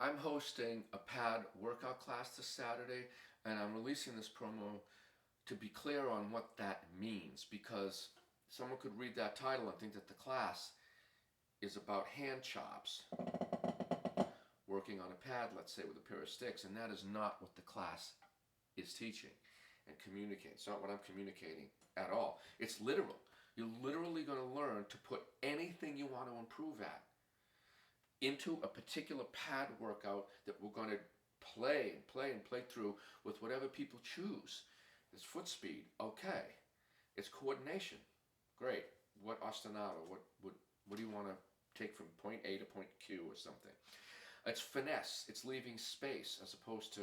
I'm hosting a pad workout class this Saturday, and I'm releasing this promo to be clear on what that means, because someone could read that title and think that the class is about hand chops, working on a pad, let's say, with a pair of sticks, and that is not what the class is teaching and communicating. It's not what I'm communicating at all. It's literal. You're literally going to learn to put anything you want to improve at into a particular pad workout that we're going to play through with whatever people choose. It's foot speed, okay. It's coordination, great. What ostinato? What do you want to take from point A to point Q or something? It's finesse. It's leaving space as opposed to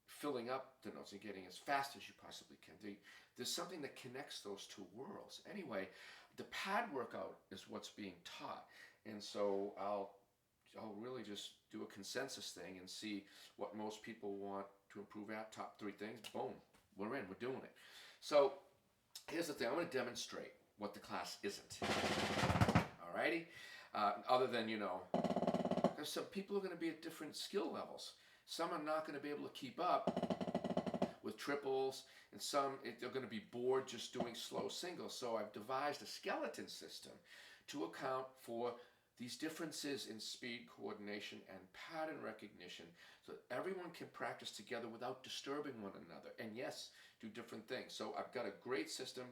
filling up the notes and getting as fast as you possibly can. There's something that connects those two worlds. Anyway, the pad workout is what's being taught, and so I'll really just do a consensus thing and see what most people want to improve at. Top 3 things. Boom, we're in. We're doing it. So here's the thing. I'm going to demonstrate what the class isn't. Alrighty. Other than because some people are going to be at different skill levels. Some are not going to be able to keep up with triples, and some they're going to be bored just doing slow singles. So I've devised a skeleton system to account for these differences in speed, coordination, and pattern recognition, so that everyone can practice together without disturbing one another. And yes, do different things. So I've got a great system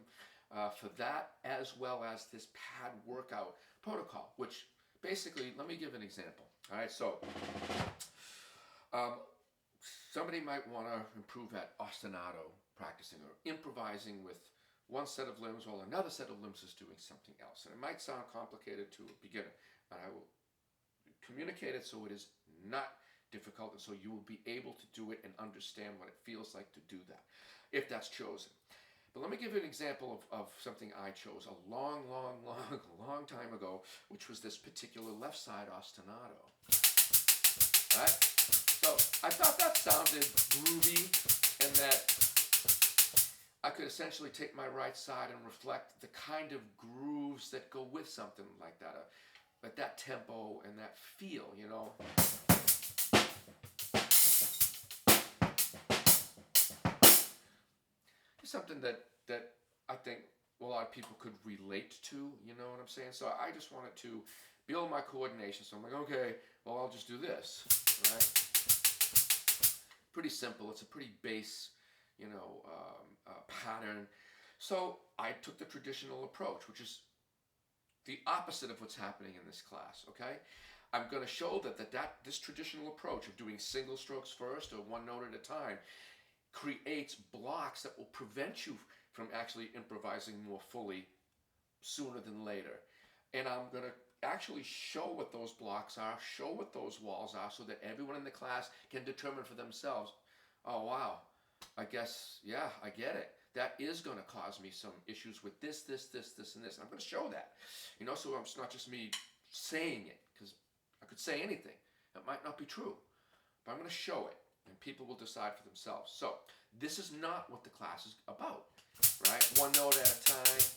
for that, as well as this pad workout protocol, which basically, let me give an example. All right, so somebody might want to improve at ostinato practicing or improvising with one set of limbs while another set of limbs is doing something else. And it might sound complicated to a beginner, and I will communicate it so it is not difficult, and so you will be able to do it and understand what it feels like to do that, if that's chosen. But let me give you an example of something I chose a long time ago, which was this particular left side ostinato. All right? So I thought that sounded groovy, and that I could essentially take my right side and reflect the kind of grooves that go with something like that, like that tempo and that feel, It's something that I think a lot of people could relate to, you know what I'm saying? So I just wanted to build my coordination. So I'm like, okay, well, I'll just do this, right? Pretty simple. It's a pretty base, pattern. So I took the traditional approach, which is the opposite of what's happening in this class, okay? I'm going to show that this traditional approach of doing single strokes first or one note at a time creates blocks that will prevent you from actually improvising more fully sooner than later. And I'm going to actually show what those blocks are, show what those walls are, so that everyone in the class can determine for themselves, oh wow, I guess, yeah, I get it. That is going to cause me some issues with this, and this. And I'm going to show that. So it's not just me saying it, because I could say anything. That might not be true. But I'm going to show it, and people will decide for themselves. So this is not what the class is about, right? One note at a time,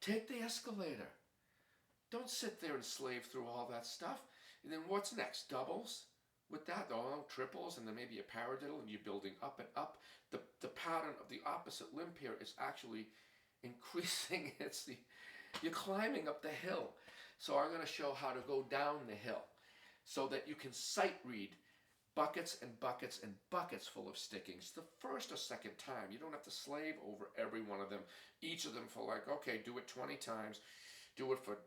Take the escalator. Don't sit there and slave through all that stuff. And then what's next? Doubles? With that, triples, and then maybe a paradiddle, and you're building up and up. The pattern of the opposite limb pair is actually increasing. You're climbing up the hill. So I'm going to show how to go down the hill so that you can sight read buckets and buckets and buckets full of stickings the first or second time. You don't have to slave over every one of them, each of them for okay, do it 20 times, do it for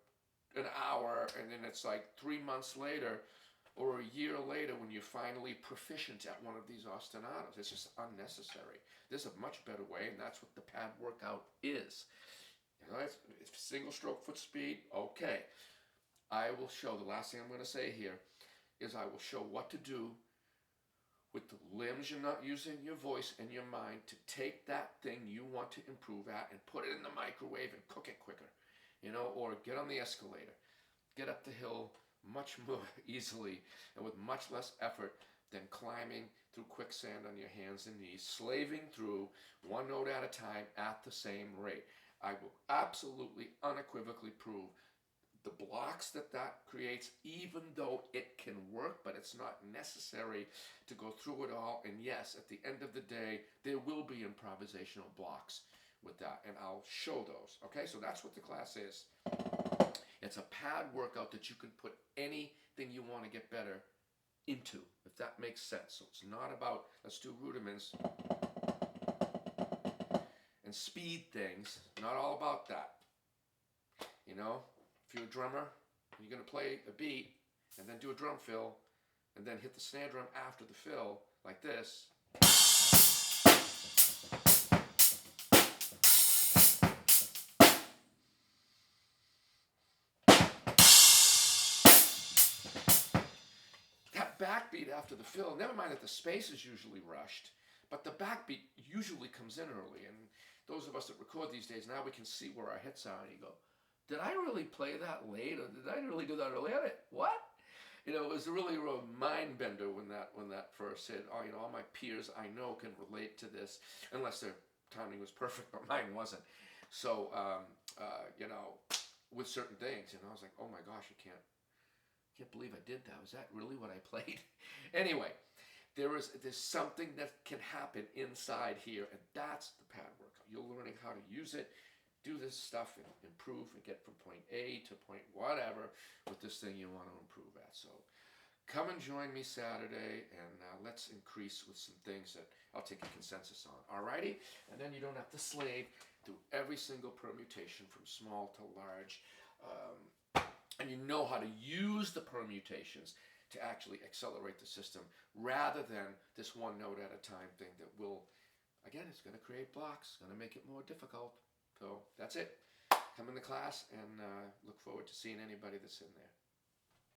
an hour, and then it's 3 months later or a year later when you're finally proficient at one of these ostinatos. It's just unnecessary. There's a much better way, and that's what the pad workout is. It's single stroke foot speed, okay. I will show, the last thing I'm going to say here is I will show what to do with the limbs you're not using, your voice and your mind, to take that thing you want to improve at and put it in the microwave and cook it quicker, or get on the escalator, get up the hill much more easily and with much less effort than climbing through quicksand on your hands and knees, slaving through one note at a time at the same rate. I will absolutely, unequivocally prove the blocks that creates, even though it can work, but it's not necessary to go through it all. And yes, at the end of the day, there will be improvisational blocks with that, and I'll show those. Okay, so that's what the class is. It's a pad workout that you can put anything you want to get better into, if that makes sense. So it's not about, let's do rudiments and speed things. Not all about that. You know, if you're a drummer, you're going to play a beat and then do a drum fill and then hit the snare drum after the fill like this. That backbeat after the fill, never mind that the space is usually rushed, but the backbeat usually comes in early. And those of us that record these days, now we can see where our hits are, and you go, did I really play that late, or did I really do that early? What? You know, it was really a mind bender when that first hit. Oh, you know, all my peers I know can relate to this, unless their timing was perfect, but mine wasn't. So, you know, with certain things, you know, I was like, oh my gosh, I can't believe I did that. Was that really what I played? Anyway, there's something that can happen inside here, and that's the pad workout. You're learning how to use it, do this stuff, and improve and get from point A to point whatever with this thing you want to improve at. So come and join me Saturday, and let's increase with some things that I'll take a consensus on. Alrighty? And then you don't have to slave through every single permutation from small to large. And you know how to use the permutations to actually accelerate the system rather than this one note at a time thing that will, again, it's going to create blocks, going to make it more difficult. So that's it. Come in the class, and look forward to seeing anybody that's in there.